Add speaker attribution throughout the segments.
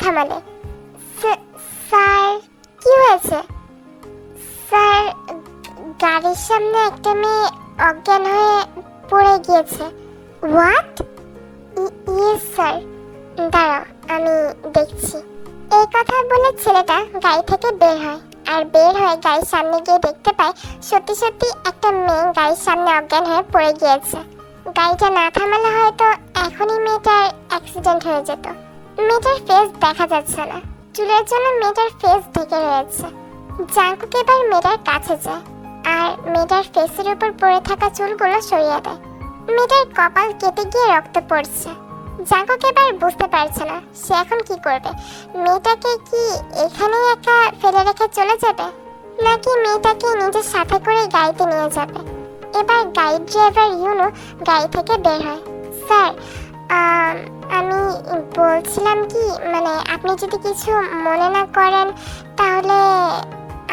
Speaker 1: থামালে। Sir, কি হয়েছে? Sir, গাড়ির সামনে একটা মেয়ে অজ্ঞান হয়ে পড়ে গিয়েছে। হোয়াট? Yes sir. দাঁড়াও, আমি দেখছি। এই কথা বলে ছেলেটা গাড়ি থেকে বের হয়, আর বের হয়ে গাড়ির সামনে গিয়ে দেখতে পায় সত্যি সত্যি একটা মেয়ে গাড়ির সামনে অজ্ঞান হয়ে পড়ে গিয়েছে। গাড়িটা না থামালে হয়তো এখনই মেয়েটার অ্যাক্সিডেন্ট হয়ে যেত। মেয়েটার ফেস দেখা যাচ্ছে না, চুলের জন্য মেয়েটার ফেস ঢেকে রয়েছে। জাঙ্কুক এবার মেয়েটার কাছে যায় আর মেয়েটার ফেসের উপর পড়ে থাকা চুলগুলো সরিয়ে দেয়। মেয়েটার কপাল কেটে গিয়ে রক্ত পড়ছে। জাঙ্কুক এবার বুঝতে পারছে না সে এখন কি করবে। মেয়েটাকে কি এখানেই একা ফেলে রেখে চলে যাবে, নাকি মেয়েটাকে নিজের সাথে করে গাড়িতে নিয়ে যাবে? এবার গাড়ির ড্রাইভার ইউনো গাড়ি থেকে বের হয়। স্যার, আমি বলছিলাম কি, মানে আপনি যদি কিছু মনে না করেন তাহলে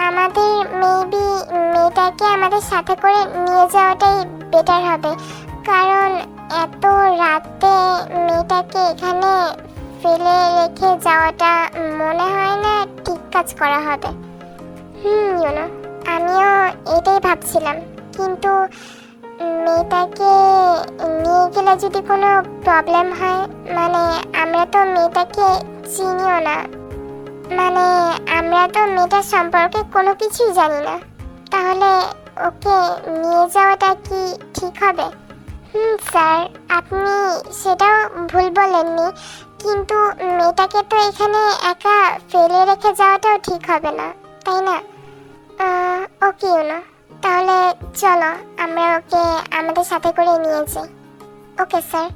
Speaker 1: আমাদের মেবি মেয়েটাকে আমাদের সাথে করে নিয়ে যাওয়াটাই বেটার হবে, কারণ এত রাতে মেয়েটাকে এখানে ফেলে রেখে যাওয়াটা মনে হয় না ঠিক কাজ করা হবে। ইউনো, আমিও এটাই ভাবছিলাম, কিন্তু মেয়েটাকে নিয়ে গেলে যদি কোনো প্রবলেম হয়, মানে আমরা তো মেয়েটাকে চিনিও না, মানে আমরা তো মেয়েটার সম্পর্কে কোনো কিছুই জানি না, তাহলে ওকে নিয়ে যাওয়াটা কি ঠিক হবে? স্যার, আপনি সেটাও ভুল বলেননি, কিন্তু মেয়েটাকে তো এখানে একা ফেলে রেখে যাওয়াটাও ঠিক হবে না, তাই না? ওকে ইউনো, তাহলে চলো আমরা ওকে আমাদের সাথে করে নিয়ে যাই। Okay sir.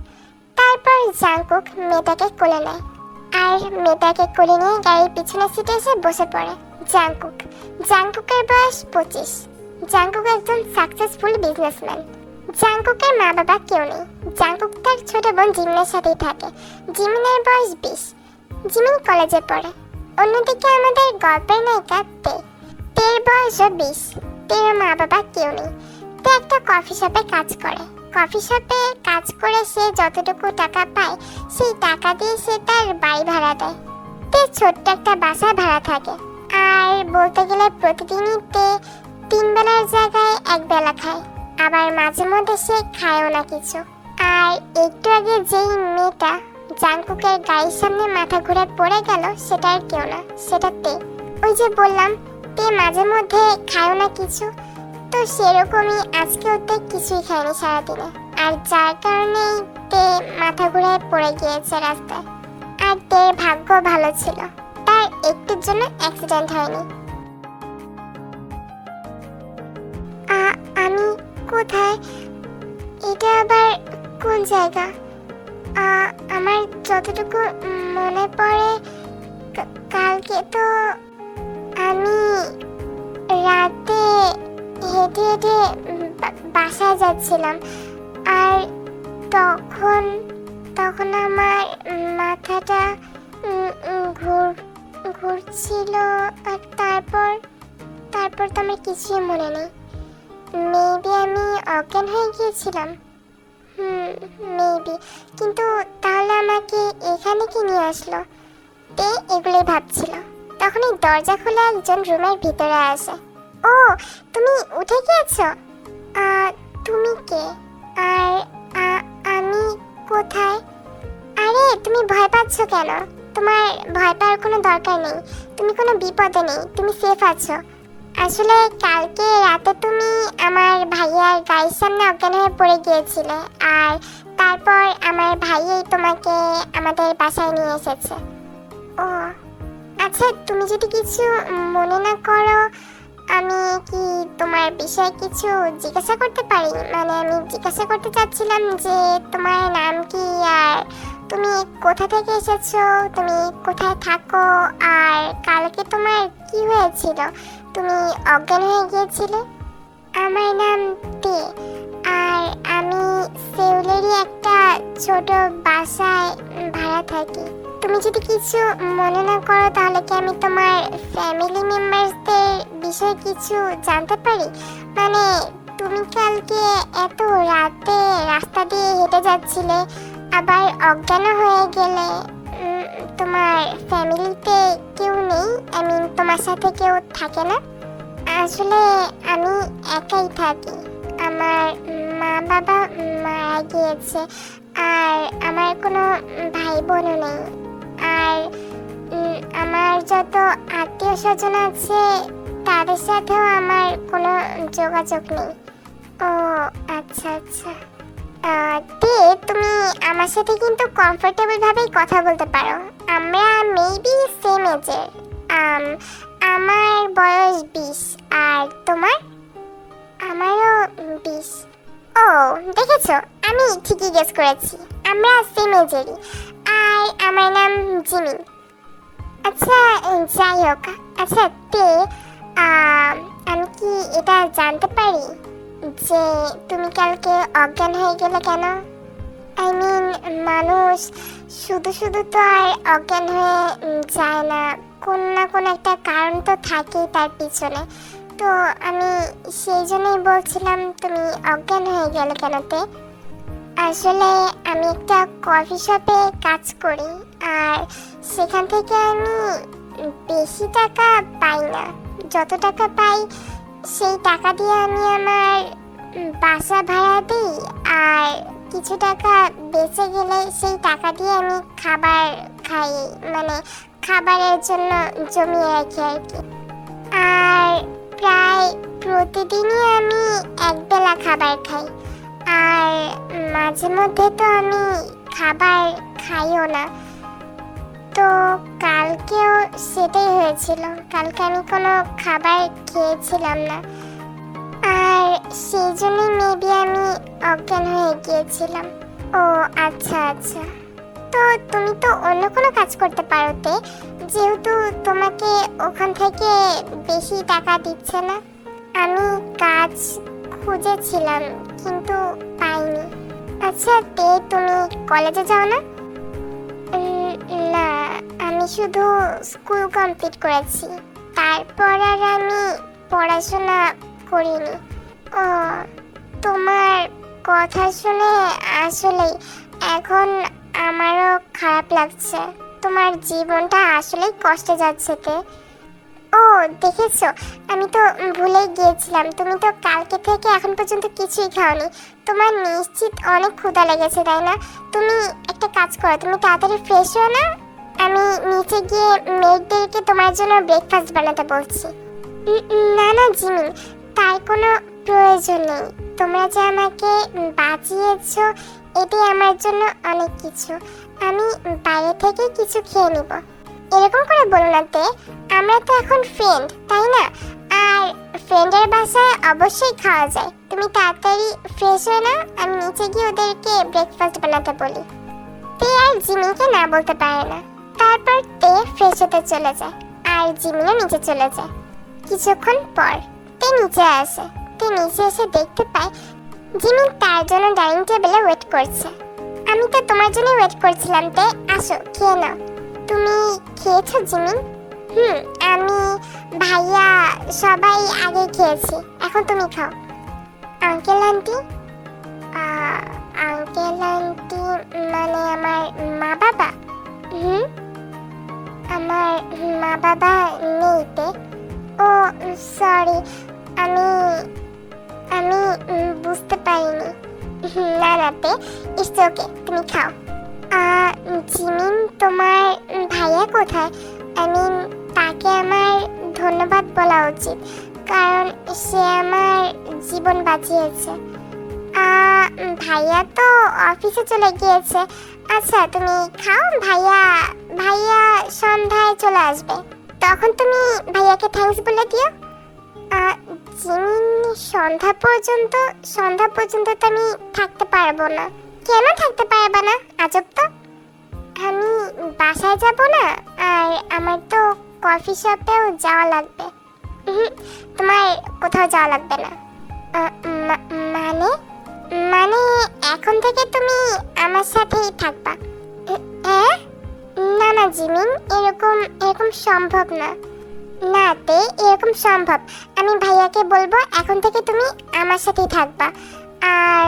Speaker 1: তারপর জাঙ্কুক মেয়েটাকে কোলে নেয় আর মেয়েটাকে কোলে নিয়ে গাড়ির পিছনের সিটে এসে বসে পড়ে। জাঙ্কুকের বয়স 25। জাঙ্কুক একজন সাকসেসফুল বিজনেসম্যান। জাঙ্কুকের মা বাবা কেউ নেই। জাঙ্কুক তার ছোট বোন জিমিনের সাথেই থাকে। জিমিনের বয়স 20। জিমিন কলেজে পড়ে। অন্যদিকে আমাদের গল্পের নায়িকা তের বয়সও 20। তের মা বাবা কেউ নেই। তে একটা কফি শপে কাজ করে। কফি শপে কাজ করে সে যতটুকু টাকা পায় সেই টাকা দিয়ে সে তার বাড়ি ভাড়া দেয়। তে ছোট্ট একটা বাসা ভাড়া থাকে, আর বলতে গেলে প্রতিদিনই তে 3 বেলার জায়গায় 1 বেলা খায়, আবার মাঝে মধ্যে সে খায়ও না কিছু। আর একটু আগে যেই মেয়েটা জাঙ্কুকের গাড়ির সামনে মাথা ঘুরে পড়ে গেল সেটা আর কেউ না, সেটা তে। ওই যে বললাম তে মাঝে মধ্যে খায়ও না কিছু, তো সেরকমই আজকেও তে কিছুই খায়নি সারাদিনে, আর যার কারণেই তে মাথা ঘুরে পড়ে গিয়েছে রাস্তায়। আর তের ভাগ্য ভালো ছিল, তার একটুর জন্য অ্যাক্সিডেন্ট হয়নি। আমি কোথায়? এটা আবার কোন জায়গা? আমার যতটুকু মনে পড়ে কালকে তো আমি রাতে হেঁটে হেঁটে বাসায় যাচ্ছিলাম, আর তখন আমার মাথাটা ঘুরছিল, আর তারপর তো আমার কিছুই মনে নেই। মেবি আমি অজ্ঞান হয়ে গিয়েছিলাম। মেবি, কিন্তু তাহলে আমাকে এখানে কি নিয়ে আসলো? তে এগুলোই ভাবছিল। তখনই দরজা খুলে একজন রুমের ভিতরে আসে। ও, তুমি উঠে গিয়েছো? তুমি কে? আর আমি কোথায়? আরে তুমি ভয় পাচ্ছ কেন? তোমার ভয় পাওয়ার কোনো দরকার নেই, তুমি কোনো বিপদে নেই, তুমি সেফ আছো। আসলে কালকে রাতে তুমি আমার ভাইয়ার গাড়ির সামনে অজ্ঞান হয়ে পড়ে গিয়েছিলে, আর তারপর আমার ভাইয়াই তোমাকে আমাদের বাসায় নিয়ে এসেছে। ও আচ্ছা, তুমি যদি কিছু মনে না করো, আমি কি তোমার বিষয়ে কিছু জিজ্ঞাসা করতে পারি? মানে আমি জিজ্ঞাসা করতে চাচ্ছিলাম যে তোমার নাম কি, আর তুমি কোথা থেকে এসেছো, তুমি কোথায় থাকো, আর কালকে তোমার কি হয়েছিল, তুমি অজ্ঞান হয়ে গিয়েছিলে? আমার নাম তে, আর আমি সেউলেরই একটা ছোট বাসায় ভাড়া থাকি। তুমি যদি কিছু মনে না করো তাহলে কি আমি তোমার ফ্যামিলি মেম্বারসদের বিষয়ে কিছু জানতে পারি? মানে তুমি কালকে এত রাতে রাস্তা দিয়ে হেঁটে যাচ্ছিলে, আবার অজ্ঞান হয়ে গেলে, তোমার ফ্যামিলিতে কেউ নেই? আই মিন তোমার সাথে কেউ থাকে না? আসলে আমি একাই থাকি। আমার মা বাবা মারা গিয়েছে, আর আমার কোনো ভাই বোনও নেই। আর আমার যত আত্মীয় স্বজন আছে তাদের সাথেও আমার কোনো যোগাযোগ নেই। ও আচ্ছা আচ্ছা। তে তুমি আমার সাথে কিন্তু কমফোর্টেবল ভাবেই কথা বলতে পারো। আমরা মেবি সেম এজের। আমার বয়স 20, আর তোমার? আমারও 20। ও দেখেছো, আমি ঠিকই গেস করেছি, আমরা সেম এজেরই। আর আমার নাম জিমিন। আচ্ছা যাই হোক, আচ্ছা তে আমি কি এটা জানতে পারি যে তুমি কালকে অজ্ঞান হয়ে গেলে কেন? আই মিন মানুষ শুধু শুধু তো আর অজ্ঞান হয়ে যায় না, কোন না কোন একটা কারণ তো থাকেই তার পিছনে। তো আমি সেই জন্যই বলছিলাম তুমি অজ্ঞান হয়ে গেলে কেনতে। আসলে আমি একটা কফি শপে কাজ করি, আর সেখান থেকে আমি বেশি টাকা পাই না। যত টাকা পাই সেই টাকা দিয়ে আমি আমার বাসা ভাড়া দিই, আর কিছু টাকা বেঁচে গেলে সেই টাকা দিয়ে আমি খাবার খাই, মানে খাবারের জন্য জমিয়ে রাখি আর কি। আর প্রায় প্রতিদিনই আমি একবেলা খাবার খাই, আর মাঝে মধ্যে তো আমি খাবার খাইও না। তো কালকেও সেটাই হয়েছিল, কালকে আমি কোনো খাবার খেয়েছিলাম না, আর সেই জন্যই মেবি আমি অজ্ঞান হয়ে গিয়েছিলাম। ও আচ্ছা আচ্ছা। তো তুমি তো অন্য কোনো কাজ করতে পারো তে, যেহেতু তোমাকে ওখান থেকে বেশি টাকা দিচ্ছে না। আমি কাজ খুঁজেছিলাম কিন্তু পাইনি। আচ্ছা তে তুমি কলেজে যাও না? না, আমি শুধু স্কুল কমপ্লিট করেছি, তারপর আর আমি পড়াশোনা করিনি। ও তোমার কথা শুনে আসলে এখন আমারও খারাপ লাগছে। তোমার জীবনটা আসলেই কষ্টে যাচ্ছে তে। ও দেখেছো, আমি তো ভুলেই গিয়েছিলাম, তুমি তো কালকে থেকে এখন পর্যন্ত কিছুই খাওনি। তোমার নিশ্চিত অনেক ক্ষুধা লেগেছে তাই না? তুমি একটা কাজ করো, তুমি তাড়াতাড়ি ফ্রেশ হও না, আমি নিচে গিয়ে মেয়েদেরকে তোমার জন্য ব্রেকফাস্ট বানাতে বলছি। না না জিমিন, তার কোনো প্রয়োজন নেই। তোমরা যে আমাকে বাঁচিয়েছো এটাই আমার জন্য অনেক কিছু। আমি বাইরে থেকে কিছু খেয়ে নিব। এরকম করে বলো না তে, আমরা তো এখন ফ্রেন্ড তাই না? আর ফ্রেন্ডের বাসায় অবশ্যই খাওয়া যায়। তুমি তাড়াতাড়ি ফ্রেশ হয়ে না, আমি নিচে গিয়ে ওদেরকে ব্রেকফাস্ট বানাতে বলি। তে আর জিমিনকে না বলতে পারে না। তারপর তে ফ্রেশ হতে চলে যায়, আর জিমিনও নিচে চলে যায়। কিছুক্ষণ পর তে নিচে আসে। তে নিচে এসে দেখতে পায় জিমিন তার জন্য ডাইনিং টেবিলে ওয়েট করছে। আমি তো তোমার জন্য ওয়েট করছিলাম তে, আসো খেয়ে নাও। তুমি খেয়েছো জিমিন? আমি, ভাইয়া সবাই আগে খেয়েছি, এখন তুমি খাও। Uncle aunty? আঙ্কেল আন্টি মানে আমার মা বাবা? আমার মা বাবা নেই তে। ও সরি, আমি আমি বুঝতে পারিনি। না না তে, ইটস ওকে, তুমি খাও। জিমিন তোমার ভাইয়া কোথায়? আই মিন তাকে আমার ধন্যবাদ বলা উচিত, কারণ সে আমার জীবন বাঁচিয়েছে। ভাইয়া তো অফিসে চলে গিয়েছে। আচ্ছা তুমি খাও, ভাইয়া ভাইয়া সন্ধ্যায় চলে আসবে, তখন তুমি ভাইয়াকে থ্যাঙ্কস বলে দিও। জিমিন সন্ধ্যা পর্যন্ত তো আমি থাকতে পারবো না। কেন থাকতে পারবে না? আজব তো। আমি বাসায় যাব না, আর আমার তো কফি শপেও যাওয়া লাগবে। তোমার কোথাও যাওয়া লাগবে না। মানে মানে এখন থেকে তুমি আমার সাথেই থাকবা? না না জিমিন, এরকম সম্ভব না। না তে, এরকম সম্ভব। আমি ভাইয়াকে বলবো এখন থেকে তুমি আমার সাথেই থাকবা, আর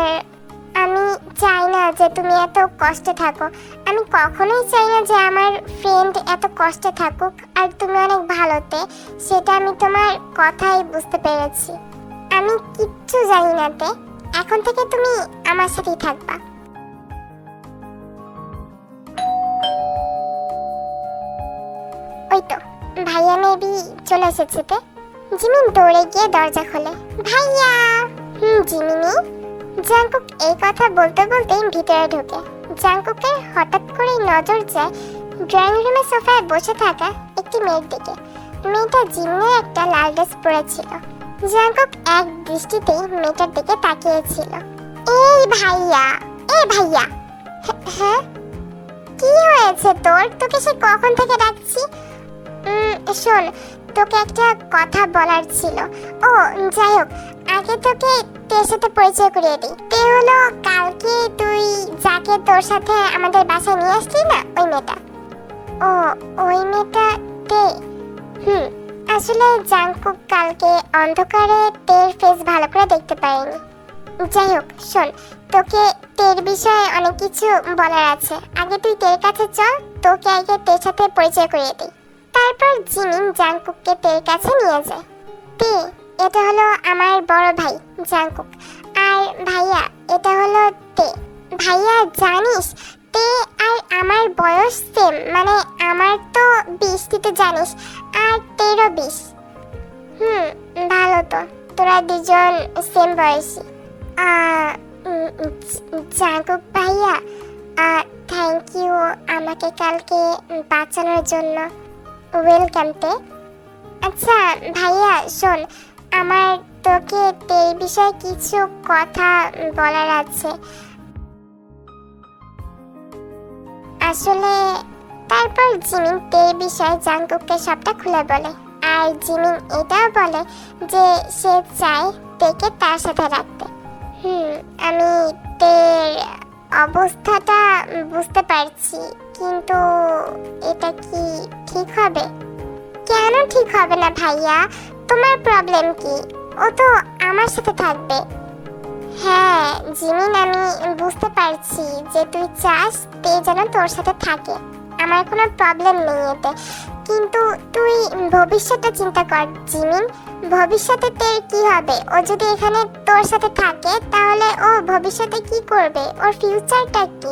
Speaker 1: আমি চাই না যে তুমি এত কষ্টে থাকো। আমি কখনোই চাই না যে আমার ফ্রেন্ড এত কষ্টে থাকুক। আর তুমি অনেক ভালোতে, সেটা আমি তোমার কথাই বুঝতে পেরেছি। আমি কিচ্ছু জানি না তে, এখন থেকে তুমি আমার সাথেই থাকবা। ওই তো ভাইয়া মেবি চলে এসেছে তে। জিমিন দৌড়ে গিয়ে দরজা খোলে। ভাইয়া। জিমিনি। জাংকুক এই কথা বলতে বলতেই ভিতরে ঢোকে। জাংকুকের হঠাৎ করে নজর যায় ড্রয়িং রুমের সোফায় বসে থাকা একটি মেয়ের দিকে। মেয়েটা জিমিনের একটা লাল ড্রেস পরেছিল। জাংকুক এক দৃষ্টিতেই মেয়েটার দিকে তাকিয়েছিল। এই ভাইয়া, এই ভাইয়া। হ্যাঁ, কি হয়েছে তোর? তোকে সে কখন থেকে ডাকছি। শোন, তোকে একটা কথা বলার ছিল। ও যাই হোক, আগে তোকে তের সাথে পরিচয় করিয়ে দিই। তে হলো কালকে তুই যাকে তোর সাথে আমাদের বাসায় নিয়ে আসলি না, ওই মেয়েটা। ও, ওই মেয়েটা তে? আসলে জাংকুক কালকে অন্ধকারে তের ফেস ভালো করে দেখতে পাইনি। যাই হোক শোন, তোকে তের বিষয়ে অনেক কিছু বলার আছে। আগে তুই তের কাছে চল, তোকে আগে তের সাথে পরিচয় করিয়ে দিই। তারপর জিমিন জাংকুককে তের কাছে নিয়ে যায়। তে, এটা হলো আমার বড় ভাই জাংকুক। আর ভাইয়া, এটা হলো তে। ভাইয়া জানিস, তে আর আমার বয়স সেম, মানে আমার তো 20, তুই তো জানিস, আর তেরও 20। ভালো তো, তোরা দুজন সেম বয়সী। জাংকুক ভাইয়া, থ্যাংক ইউ আমাকে কালকে বাঁচানোর জন্য। ওয়েলকাম তে। আচ্ছা ভাইয়া শোন, আমার তোকে তের বিষয়ে কিছু কথা বলার আছে। আসলে তারপর জিমিন তের বিষয়ে জাংকুককে সবটা খুলে বলে। আর জিমিন এটাও বলে যে সে চায় তেকে তার সাথে রাখতে। আমি তের অবস্থাটা বুঝতে পারছি, কিন্তু এটা কি ঠিক হবে? কেন ঠিক হবে না ভাইয়া? তোমার প্রবলেম কি? ও তো আমার সাথে থাকবে। হ্যাঁ জিমিন, আমি বুঝতে পারছি যে তুই চাস তে যেন তোর সাথে থাকে। আমার কোনো প্রবলেম নেই এতে, কিন্তু তুই ভবিষ্যৎটা চিন্তা কর জিমিন। ভবিষ্যতে তের কি হবে? ও যদি এখানে তোর সাথে থাকে তাহলে ও ভবিষ্যতে কি করবে? ওর ফিউচারটা কি?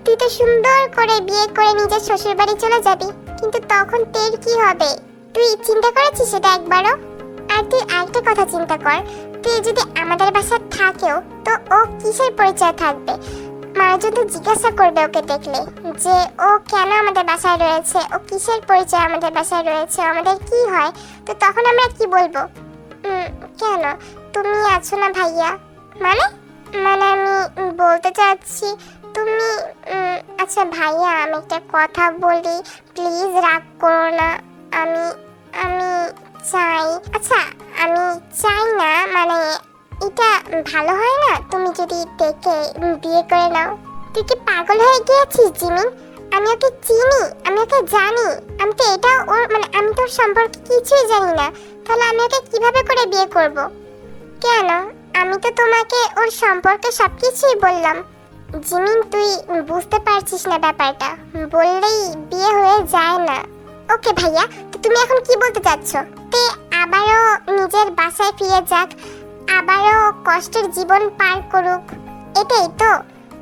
Speaker 1: তুই তো সুন্দর করে বিয়ে করে নিজের শ্বশুর বাড়ি চলে যাবি, কিন্তু তখন তের কি হবে? তুই চিন্তা করেছিস সেটা একবারও? আর তুই আরেকটা কথা চিন্তা কর, তুই যদি আমাদের বাসায় থাকেও তো ও কিসের পরিচয় থাকবে? মানুষজন তো জিজ্ঞাসা করবে ওকে দেখলে যে ও কেন আমাদের বাসায় রয়েছে, ও কিসের পরিচয় আমাদের বাসায় রয়েছে, আমাদের কি হয়? তো তখন আমরা কি বলবো? কেন, তুমি আছো না ভাইয়া? মানে মানে আমি বলতে চাচ্ছি তুমি। আচ্ছা ভাইয়া, আমি একটা কথা বলি, প্লিজ রাগ করো না। আমি আমি চাই, আচ্ছা আমি চাই না, মানে এটা ভালো হয় না তুমি যদি দেখে বিয়ে করে নাও। তুই কি পাগল হয়ে গিয়েছিস জিমিন? আমি ওকে চিনি, আমি ওকে জানি। আমি তো এটা ওর মানে আমি তোর সম্পর্কে কিছুই জানি না, তাহলে আমি ওকে কিভাবে করে বিয়ে করব? কেন, আমি তো তোমাকে ওর সম্পর্কে সবকিছুই বললাম। জিমিন তুই বুঝতে পারছিস না ব্যাপারটা, বললেই বিয়ে হয়ে যায় না। ওকে ভাইয়া, তো তুমি এখন কি বলতে চাচ্ছ? তে আবারও নিজের বাসায় ফিরে যাক, আবারও কষ্টের জীবন পার করুক, এটাই তো?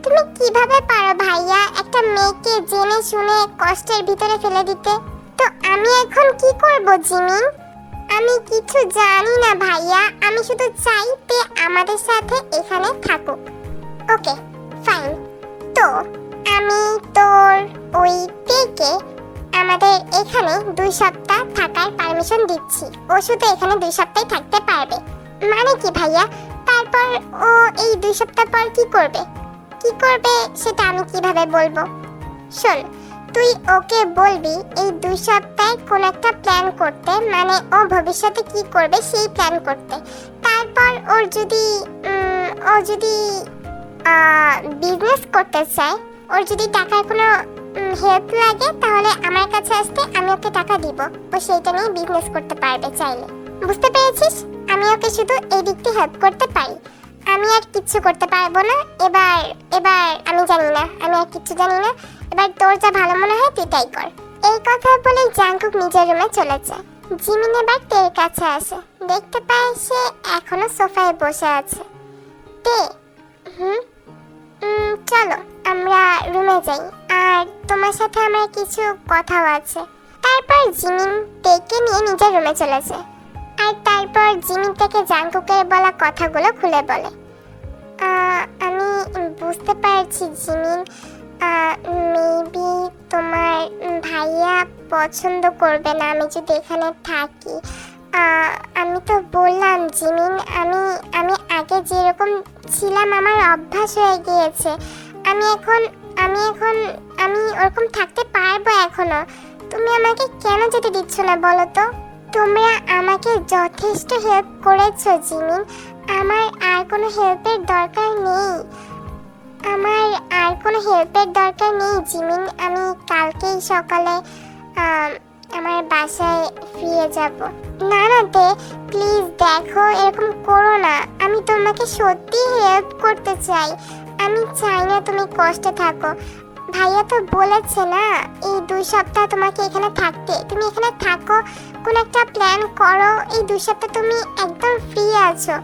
Speaker 1: তুমি কিভাবে পারো ভাইয়া একটা মেয়েকে জেনে শুনে কষ্টের ভিতরে ফেলে দিতে? তো আমি এখন কি করব জিমিন? আমি কিছু জানি না ভাইয়া, আমি শুধু চাই তে আমাদের সাথে এখানে থাকুক। ওকে ফাইন, তো আমি তোর ওই তেকে আমাদের এখানে 2 সপ্তাহ থাকার পারমিশন দিচ্ছি। ও শুধু এখানে 2 সপ্তাহ থাকতে পারবে। মানে কি ভাইয়া? তারপর ও এই 2 সপ্তাহ পর কি করবে? কি করবে সেটা আমি কিভাবে বলবো? শোন, তুই ওকে বলবি এই 2 সপ্তাহে কোন একটা প্ল্যান করতে, মানে ও ভবিষ্যতে কি করবে সেই প্ল্যান করতে। তারপর ও যদি বিজনেস করতে চায়, ওর যদি টাকার কোনো হেল্প লাগে তাহলে আমার কাছে আসতে, আমি ওকে টাকা দিব, ও সেইটা নিয়ে বিজনেস করতে পারবে চাইলে। বুঝতে পেরেছিস? আমি ওকে শুধু এই দিকটি হেল্প করতে পারি। আমি আর কিচ্ছু করতে পারবো না। এবার এবার আমি জানি না, আমি আর কিচ্ছু জানি না। এবার তোর যা ভালো মনে হয় তুই তাই কর। এই কথা বলে জাংকুক নিজের রুমে চলে যায়। জিমিন এবার তের কাছে আসে, দেখতে পায় সে এখনো সোফায় বসে আছে। তে, হুম, চলো আমরা রুমে যাই, আর তোমার সাথে আমার কিছু কথাও আছে। তারপর জিমিন তেকে নিয়ে নিজের রুমে চলে যায়, আর তারপর জিমিন থেকে জাংকুকের বলা কথাগুলো খুলে বলে। আমি বুঝতে পারছি জিমিন, মেবি তোমার ভাইয়া পছন্দ করবে না আমি যদি এখানে থাকি। আমি তো বললাম জিমিন, আমি আমি আগে যেরকম ছিলাম আমার অভ্যাস হয়ে গিয়েছে। আমি এখন আমি ওরকম থাকতে পারবো এখনো। তুমি আমাকে কেন যেতে দিচ্ছ না বলো তো? তোমরা আমাকে যথেষ্ট হেল্প করেছো জিমিন, আমার আর কোনো হেল্পের দরকার নেই। জিমিন। আমি কালকেই সকালে আমার বাসায় ফিরে যাব। না না তে, প্লিজ দেখো, এরকম করো না। আমি তোমাকে সত্যি হেল্প করতে চাই। আমি চাই না তুমি কষ্টে থাকো। ভাইয়া তো বলেছে না এই 2 সপ্তাহ তোমাকে এখানে থাকতে। তুমি এখানে থাকো, কোন একটা প্ল্যান করো। এই 2 সপ্তাহ তুমি একদম ফ্রি আছো।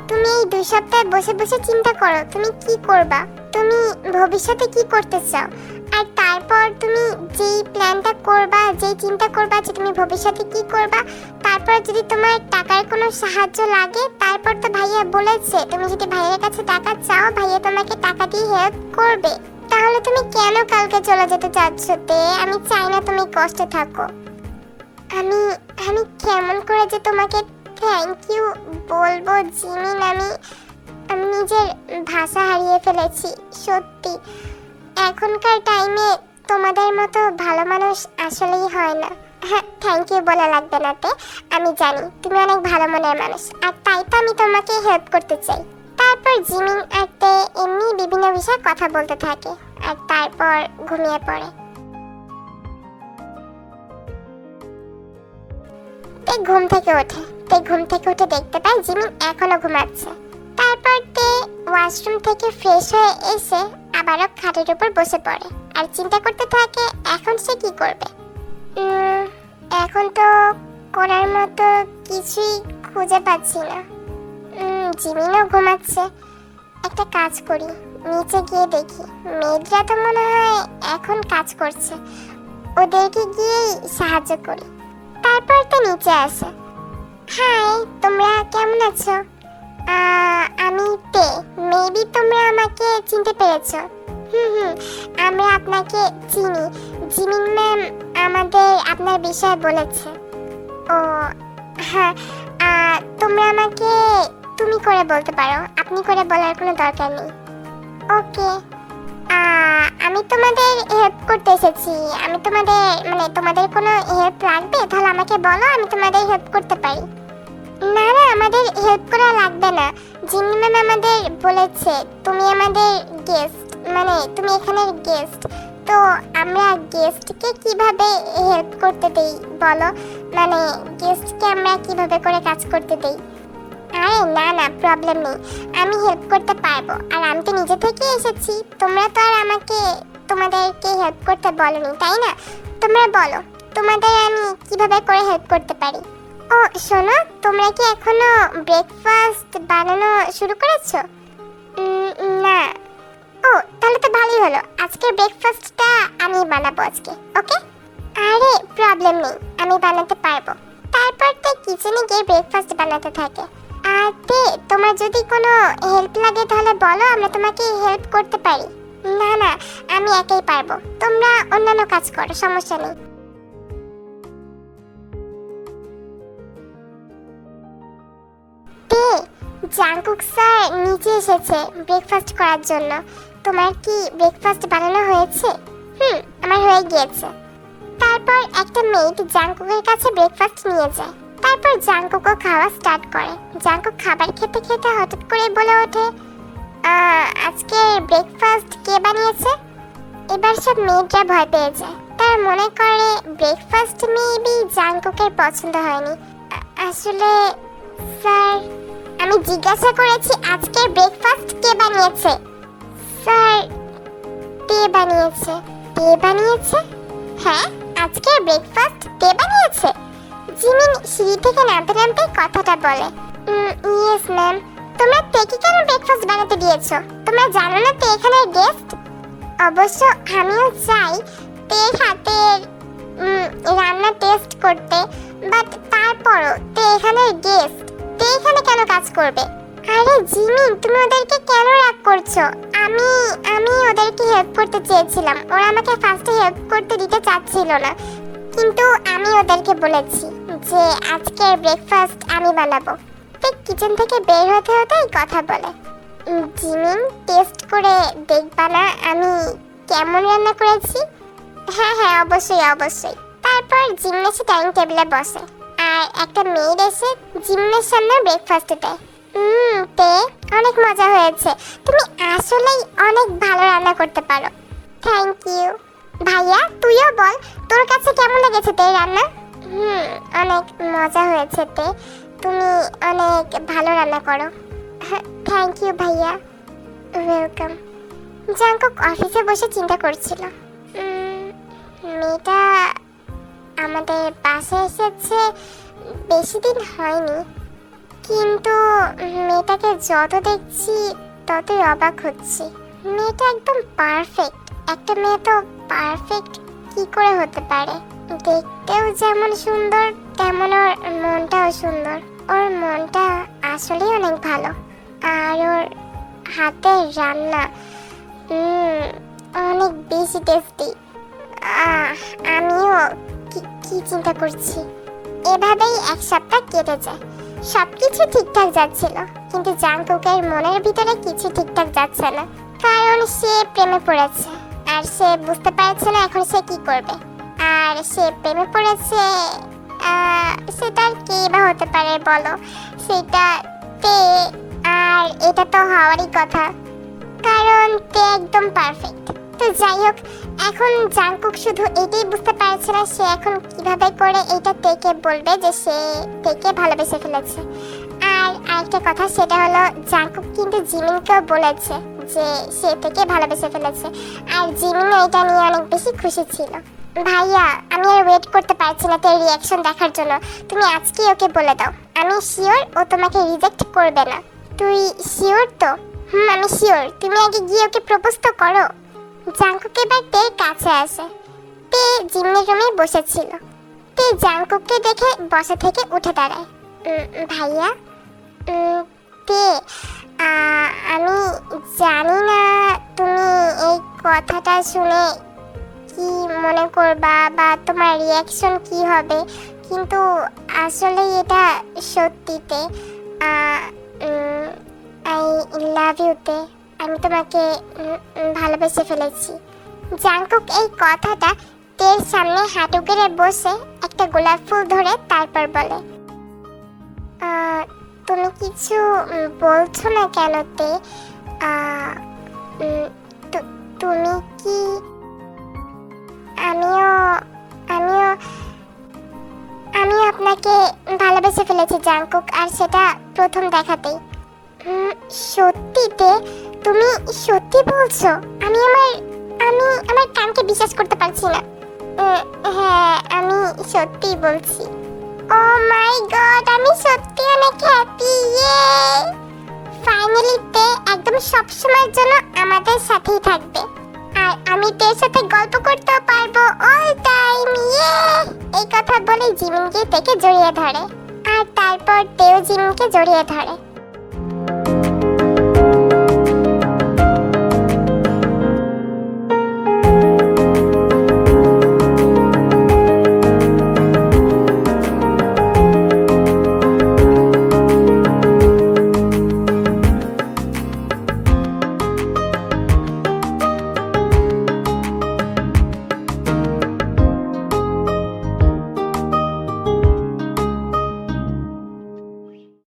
Speaker 1: তুমি এই 2 সপ্তাহ বসে বসে চিন্তা করো তুমি কি করবা, তুমি ভবিষ্যতে কি করতে চাও। আর তারপর তুমি যেই প্ল্যানটা করবা, যেই চিন্তা করবা যে তুমি ভবিষ্যতে কি করবা, তারপর যদি তোমার টাকার কোনো সাহায্য লাগে, তারপর তো ভাইয়া বলেছে তুমি যদি ভাইয়ের কাছে টাকা চাও, ভাইয়া তোমাকে টাকা দিয়ে হেল্প করবে। তাহলে তুমি কেন কালকে চলে যেতে চাচ্ছ তে? আমি চাই না তুমি কষ্টে থাকো। আমি আমি কেমন করে যে তোমাকে থ্যাংক ইউ বলবো জিমিন, আমি নিজের ভাষা হারিয়ে ফেলেছি সত্যি। এখনকার টাইমে তোমাদের মতো ভালো মানুষ আসলেই হয় না। হ্যাঁ, থ্যাংক ইউ বলা লাগবে না তে, আমি জানি তুমি অনেক ভালো মনের মানুষ, আর তাই তো আমি তোমাকে হেল্প করতে চাই। তারপর জিমিন আর তে এমনি বিভিন্ন বিষয়ে কথা বলতে থাকে, আর তারপর ঘুমিয়ে পড়ে। তে ঘুম থেকে উঠে দেখতে পায় জিমিন এখনো ঘুমাচ্ছে। তারপর তে ওয়াশরুম থেকে ফ্রেশ হয়ে এসে আবারও খাটের উপর বসে পড়ে, আর চিন্তা করতে থাকে এখন সে কি করবে। এখন তো করার মতো কিছুই খুঁজে পাচ্ছি না। জিমিনও ঘুমাচ্ছে। একটা কাজ করি, নিচে গিয়ে দেখি। মেয়েরা তো মনে হয় এখন কাজ করছে, ওদেরকে গিয়েই সাহায্য করি। তারপর তো নিচে আসে। হাই, তোমরা কেমন আছো? আমি তে। মেবি তোমরা আমাকে চিনতে পেরেছো। আমরা আপনাকে চিনি। জিমিন ম্যাম আমাদের আপনার বিষয়ে বলেছে। ও হ্যাঁ, তোমরা আমাকে তুমি করে বলতে পারো, আপনি করে বলার কোনো দরকার নেই। ওকে, আমি তোমাদের হেল্প করতে এসেছি। আমি তোমাদের কোনো হেল্প লাগবে তাহলে আমাকে বলো, আমি তোমাদের হেল্প করতে পারি। না না, আমাদের হেল্প করা লাগবে না। জিমিন ম্যাম আমাদের বলেছে তুমি আমাদের গেস্ট, তুমি এখানের গেস্ট। তো আমরা গেস্টকে কিভাবে হেল্প করতে দেই বলো? গেস্টকে আমরা কিভাবে করে কাজ করতে দেই? আরে না না, প্রবলেম নেই, আমি হেল্প করতে পারবো। আর আমি তো নিজে থেকে এসেছি, তোমরা তো আর আমাকে তোমাদেরকে হেল্প করতে বলোনি, তাই না? তোমরা বলো তোমাদের আমি কিভাবে করে হেল্প করতে পারি। ও শোনো, তোমরা কি এখনো ব্রেকফাস্ট বানানো শুরু করেছো? না। ও তাহলে তো ভালোই হলো, আজকের ব্রেকফাস্টটা আমি বানাবো আজকে। ওকে, আরে প্রবলেম নেই, আমি বানাতে পারবো। তারপর তো কিচেনে গিয়ে ব্রেকফাস্ট বানাতে থাকে। আর তে, তোমার যদি কোনো হেল্প লাগে তাহলে বলো, আমরা তোমাকে হেল্প করতে পারি। না না, আমি একাই পারবো, তোমরা অন্যান্য কাজ করো, সমস্যা নেই। তে, জাংকুক স্যার নিচে এসেছে ব্রেকফাস্ট করার জন্য। তোমার কি ব্রেকফাস্ট বানানো হয়েছে? আমার হয়ে গিয়েছে। তারপর একটা মেয়েট জাংকুকের কাছে ব্রেকফাস্ট নিয়ে যায়। তারপর জাংকুকও খাওয়া স্টার্ট করে। জাংকুক খাবার খেতে খেতে হঠাৎ করে বলে ওঠে, আজকে ব্রেকফাস্ট কে বানিয়েছে? এবার সব মেয়েটা ভয় পেয়ে যায়। তার মনে করে ব্রেকফাস্ট মেবি জাংকুকের পছন্দ হয়নি। আসলে স্যার, আমি জিজ্ঞাসা করেছি আজকের ব্রেকফাস্ট কে বানিয়েছে। স্যার, তে বানিয়েছে। তে বানিয়েছে? হ্যাঁ, আজকের ব্রেকফাস্ট তে বানিয়েছে। জিমিন সিঁড়ি থেকে নামতে নামতে কথাটা বলে। Yes ma'am. তোমরা তেকে কেন ব্রেকফাস্ট বানাতে দিয়েছো? তোমরা জানো না তে এখানে গেস্ট? অবশ্য আমিও চাই তের হাতের রান্না টেস্ট করতে, বাট তারপরও তে এখানে গেস্ট, তে এখানে কেন কাজ করবে? আরে জিমিন, তুমি ওদেরকে কেন রাগ করছো? আমি আমি ওদেরকে হেল্প করতে চেয়েছিলাম। ওরা আমাকে ফার্স্টে হেল্প করতে দিতে চাচ্ছিল না, কিন্তু আমি ওদেরকে বলেছি যে আজকের ব্রেকফাস্ট আমি বানাবো। ঠিক কিচেন থেকে বের হতে হতেই কথা বলে। জিমিন, টেস্ট করে দেখবা না আমি কেমন রান্না করেছি? হ্যাঁ হ্যাঁ, অবশ্যই অবশ্যই। তারপর জিমিন এসে ডাইনিং টেবিলে বসে, আর একটা মেয়ের এসে জিমিনের সামনে ব্রেকফাস্ট দেয়। তে অনেক মজা হয়েছে। তুমি আসলেই অনেক ভালো রান্না করতে পারো। Thank you. ভাইয়া, তুইও বল তোর কাছে কেমন লেগেছে তে রান্না? অনেক মজা হয়েছে তে, তুমি অনেক ভালো রান্না করো। থ্যাংক ইউ ভাইয়া। ওয়েলকাম। জাংকুক অফিসে বসে চিন্তা করছিল, মেয়েটা আমাদের বাসায় এসেছে বেশি দিন হয়নি, কিন্তু মেয়েটাকে যত দেখছি ততই অবাক হচ্ছি। মেয়েটা একদম পারফেক্ট। একটা মেয়ে তো পারফেক্ট কি করে হতে পারে? দেখতেও যেমন সুন্দর তেমন ওর মনটাও সুন্দর। ওর মনটা আসলেই অনেক ভালো, আর ওর হাতের রান্না অনেক বেশি টেস্টি। আমিও কি চিন্তা করছি। এভাবেই এক সপ্তাহ কেটে যায়। সবকিছু ঠিকঠাক যাচ্ছিল, কিন্তু জাংকুকের মনের ভিতরে কিছু ঠিকঠাক যাচ্ছে না, কারণ সে প্রেমে পড়েছে আর সে বুঝতে পারছে না এখন সে কি করবে। আর সে প্রেমে পড়েছে, সেটা আর কে বা হতে পারে বলো? সেটা তে, আর এটা তো হওয়ারই কথা, কারণ তে একদম পারফেক্ট। তো যাই হোক, এখন জাংকুক শুধু এটাই বুঝতে পারছে না সে এখন কিভাবে করে এটা তেকে বলবে যে সে তেকে ভালোবেসে ফেলেছে। আর আরেকটা কথা, সেটা হলো জাংকুক কিন্তু জিমিনকেও বলেছে যে সে তেকে ভালোবেসে ফেলেছে, আর জিমিনও এটা নিয়ে অনেক বেশি খুশি ছিল। ভাইয়া, আমি আর ওয়েট করতে পারছি না তোর রিয়াকশন দেখার জন্য। তুমি আজকেই ওকে বলে দাও। আমি শিওর ও তোমাকে রিজেক্ট করবে না। তুই শিওর তো? আমি শিওর। তুমি আগে গিয়ে ওকে প্রপোজ তো করো। জাংকুক এবার তের কাছে আসে। তে জিমিনের রুমে বসেছিল। তে জাংকুককে দেখে বসা থেকে উঠে দাঁড়ায়। ভাইয়া, তে আমি জানি না তুমি এই কথাটা শুনে কি মনে করবা বা তোমার রিয়াকশন কি হবে, কিন্তু আসলে এটা সত্যিতে আই লাভ ইউ তে। আমি তোমাকে ভালোবেসে ফেলেছি। জাংকুক এই কথাটা তের সামনে হাঁটু গেড়ে বসে একটা গোলাপ ফুল ধরে তারপর বলে, তুমি কিছু বলছো না কেন তে? তুমি কি? আমিও আমিও আমিও আপনাকে ভালোবেসে ফেলেছি জাংকুক, আর সেটা প্রথম দেখাতেই। সত্যিতে? তুমি সত্যি বলছো? আমি আমার কানকে বিশ্বাস করতে পারছি না। হ্যাঁ, আমি সত্যি বলছি। ও মাই গড, আমি সত্যি অনেক হ্যাপি। ইয়ে, ফাইনালি তে একদম সব সময়ের জন্য আমাদের সাথেই থাকবে, আর আমি তের সাথে গল্প করতেও পারবো অল টাইম। ইয়ে, এই কথা বলে জিমিনকে তেকে জড়িয়ে ধরে, আর তারপর তেও জিমিনকে জড়িয়ে ধরে।